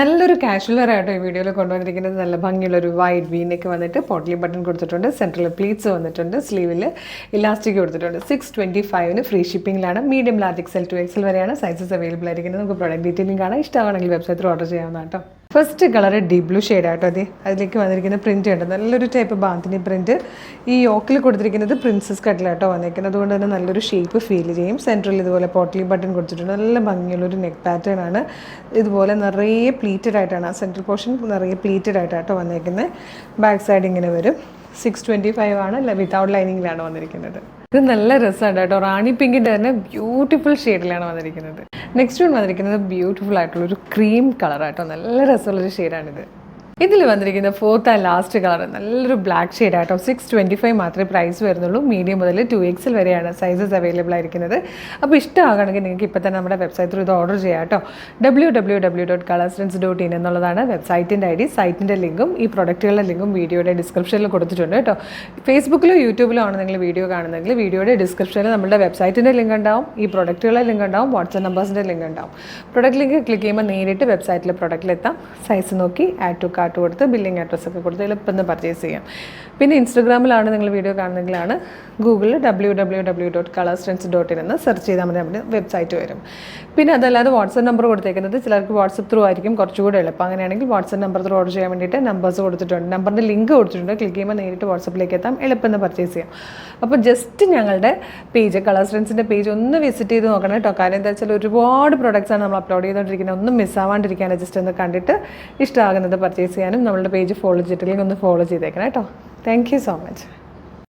നല്ലൊരു casual wear ആയിട്ടോ ഈ വീഡിയോയിൽ കൊണ്ടുവന്നിരിക്കുന്നത്. നല്ല ഭംഗിയുള്ളൊരു വൈഡ് വീനൊക്കെ വന്നിട്ട് പോട്ട്ലി ബട്ടൺ കൊടുത്തിട്ടുണ്ട്. സെൻട്രൽ പ്ലീറ്റ്സ് വന്നിട്ടുണ്ട്. സ്ലീവിൽ ഇലാസ്റ്റിക് കൊടുത്തിട്ടുണ്ട്. 625 ഫ്രീ ഷിപ്പിംഗിലാണ്. Medium large XL to XL വരെയാണ് സൈസസ് അവൈലബിൾ ആയിരിക്കുന്നത്. നമുക്ക് പ്രോഡക്റ്റ് ഡീറ്റെയിലിംഗ് കാണാം. ഇഷ്ടമാണെങ്കിൽ വെബ്സൈറ്റിൽ ഓർഡർ ചെയ്യാവുന്നതാണ് കേട്ടോ. ഫസ്റ്റ് കളർ ഡീപ് ബ്ലൂ ഷെയ്ഡായിട്ടോ. അതിലേക്ക് വന്നിരിക്കുന്ന പ്രിൻ്റ് ഉണ്ട്. നല്ലൊരു ടൈപ്പ് ബാന്തിനി പ്രിൻറ്റ്. ഈ യോക്കിൽ കൊടുത്തിരിക്കുന്നത് പ്രിൻസസ് കട്ടിലാട്ടോ വന്നിരിക്കുന്നത്. അതുകൊണ്ട് തന്നെ നല്ലൊരു ഷേപ്പ് ഫീൽ ചെയ്യും. സെൻട്രൽ ഇതുപോലെ പോട്ട്ലി ബട്ടൺ കൊടുത്തിട്ടുണ്ട്. നല്ല ഭംഗിയുള്ളൊരു നെക്ക് പാറ്റേൺ ആണ്. ഇതുപോലെ നിറയെ പ്ലീറ്റഡ് ആയിട്ടാണ് ആ സെൻട്രൽ പോർഷൻ നിറയെ പ്ലീറ്റഡ് ആയിട്ടാട്ടോ വന്നിരിക്കുന്നത്. ബാക്ക് സൈഡ് ഇങ്ങനെ വരും. 625 ആണ്. വിത്തൗട്ട് ലൈനിങ്ങിലാണ് വന്നിരിക്കുന്നത്. ഇത് നല്ല രസമുണ്ട് കേട്ടോ. റാണി പിങ്കിൻ്റെ തന്നെ ബ്യൂട്ടിഫുൾ ഷെയ്ഡിലാണ് വന്നിരിക്കുന്നത്. നെക്സ്റ്റ് വൺ വന്നിരിക്കുന്നത് ബ്യൂട്ടിഫുൾ ആയിട്ടുള്ളൊരു ക്രീം കളറായിട്ടോ. നല്ല രസമുള്ളൊരു ഷെയ്ഡാണിത്. ഇതിൽ വന്നിരിക്കുന്ന ഫോർത്ത് ആൻഡ് ലാസ്റ്റ് കളർ നല്ലൊരു ബ്ലാക്ക് ഷെയ്ഡായിട്ടോ. 625 മാത്രമേ പ്രൈസ് വരുന്നുള്ളൂ. മീഡിയം മുതൽ 2XL വരെയാണ് സൈസസ് അവൈലബിൾ ആയിരിക്കുന്നത്. അപ്പോൾ ഇഷ്ടമാകണമെങ്കിൽ നിങ്ങൾക്ക് ഇപ്പോൾ തന്നെ നമ്മുടെ വെബ്സൈറ്റിൽ ഇത് ഓർഡർ ചെയ്യാം കേട്ടോ. www.colorsense.in എന്നുള്ളതാണ് വെബ്സൈറ്റിൻ്റെ ID. സൈറ്റിൻ്റെ ലിങ്കും ഈ പ്രൊഡക്റ്റുകളുടെ ലിങ്കും വീഡിയോയുടെ ഡിസ്ക്രിപ്ഷനിൽ കൊടുത്തിട്ടുണ്ട് കേട്ടോ. ഫേസ്ബുക്കിലോ യൂട്യൂബിലോ ആണ് നിങ്ങൾ വീഡിയോ കാണുന്നതെങ്കിൽ വീഡിയോയുടെ ഡിസ്ക്രിപ്ഷനിൽ നമ്മുടെ വെബ്സൈറ്റിൻ്റെ ലിങ്ക് ഉണ്ടാവും, ഈ പ്രൊഡക്റ്റുകളുടെ ലിങ്ക് ഉണ്ടാവും, വാട്സ്ആപ്പ് നമ്പേഴ്സിൻ്റെ ലിങ്ക് ഉണ്ടാവും. പ്രൊഡക്റ്റ് ലിങ്ക് ക്ലിക്ക് ചെയ്യുമ്പോൾ നേരിട്ട് വെബ്സൈറ്റിൽ പ്രൊഡക്റ്റിലെത്താം. സൈസ് നോക്കി ആഡ് ടു കാർട്ട് കൊടുത്ത് ബില്ലിംഗ് അഡ്രസ്സൊക്കെ കൊടുത്ത് എളുപ്പം പർച്ചേസ് ചെയ്യാം. പിന്നെ ഇൻസ്റ്റഗ്രാമിലാണ് നിങ്ങൾ വീഡിയോ കാണുന്നതെങ്കിലാണ് ഗൂഗിളിൽ www.colorsense.in എന്ന് സെർച്ച് ചെയ്താൽ മതി. നമ്മുടെ വെബ്സൈറ്റ് വരും. പിന്നെ അതല്ലാതെ വാട്സപ്പ് നമ്പർ കൊടുത്തേക്കുന്നത് ചിലർക്ക് വാട്സപ്പ് ത്രൂ ആയിരിക്കും കുറച്ചുകൂടെ എളുപ്പം. അങ്ങനെയാണെങ്കിൽ വാട്സപ്പ് നമ്പർ ത്രൂ ഓർഡർ ചെയ്യാൻ വേണ്ടിയിട്ട് നമ്പേഴ്സ് കൊടുത്തിട്ടുണ്ട്. നമ്പറിൻ്റെ ലിങ്ക് കൊടുത്തിട്ടുണ്ട്. ക്ലിക്ക് ചെയ്യുമ്പോൾ നേരിട്ട് വാട്സപ്പിലേക്ക് എത്താം. എളുപ്പം പർച്ചേസ് ചെയ്യാം. അപ്പോൾ ജസ്റ്റ് ഞങ്ങളുടെ പേജ് കളർസെൻസിൻ്റെ പേജ് ഒന്ന് വിസിറ്റ് ചെയ്ത് നോക്കണം കേട്ടോ. കാര്യം എന്താ വെച്ചാൽ ഒരുപാട് പ്രൊഡക്ട്സാണ് നമ്മൾ അപ്ലോഡ് ചെയ്തുകൊണ്ടിരിക്കുന്നത്. ഒന്നും മിസ്സാവാണ്ടിരിക്കാനും ജസ്റ്റ് ഒന്ന് കണ്ടിട്ട് ഇഷ്ടമാകുന്നത് പർച്ചേസ് ചെയ്യാനും നമ്മളുടെ പേജ് ഫോളോ ചെയ്തിട്ടില്ലെങ്കിൽ ഒന്ന് ഫോളോ ചെയ്തേക്കണം കേട്ടോ. Thank you so much.